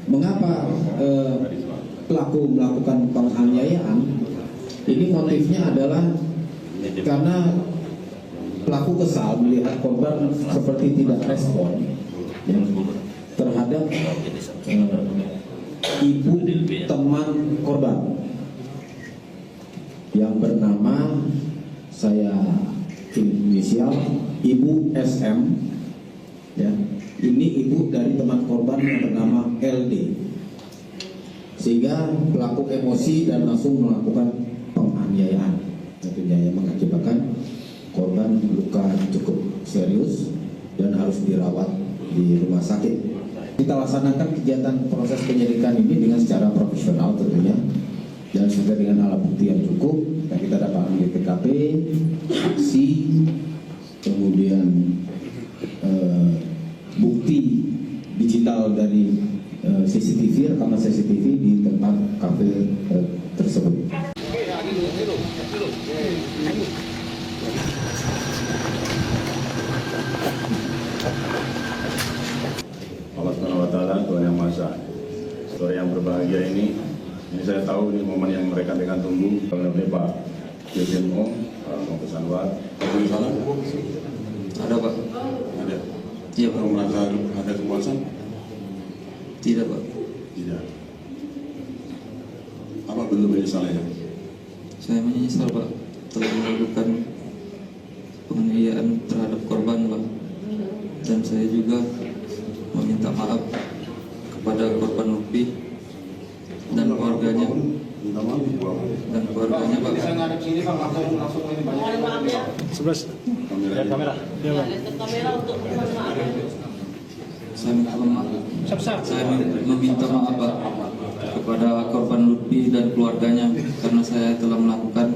Mengapa pelaku melakukan penganiayaan? Ini motifnya adalah karena pelaku kesal melihat korban seperti tidak respon terhadap ibu teman korban yang bernama, saya inisial, Ibu SM, ya. Ini ibu dari teman korban yang bernama LD, sehingga pelaku emosi dan langsung melakukan penganiayaan, tentunya yang mengakibatkan korban luka cukup serius dan harus dirawat di rumah sakit. Kita laksanakan kegiatan proses penyidikan ini dengan secara profesional tentunya, dan sesuai dengan alat bukti yang cukup yang kita dapatkan di TKP, saksi, kemudian bukti digital dari CCTV, rekaman CCTV di tempat kafe tersebut. Allah Subhanahu wa Ta'ala, Tuhan yang Maha Esa. Sore yang berbahagia ini saya tahu ini momen yang mereka dengan tunggu. Oleh Pak JPMO, Pak Mokes Anwar. Ada Pak? Ada. Iya Pak. Kalau merasa ada kepuasan? Tidak Pak. Tidak. Apa bentuk penyesalannya? Saya menyesal Pak telah melakukan penganiayaan terhadap korban Pak, dan saya juga meminta maaf kepada korban Lutfi dan keluarganya. Minta maaf. Dan keluarganya Pak. Bisa ngadep sini Pak, langsung ini banyak. 11. Kamera. Dia Pak. Kamera untuk mohon maaf. Saya meminta maaf Pak kepada korban Lutfi dan keluarganya karena saya telah melakukan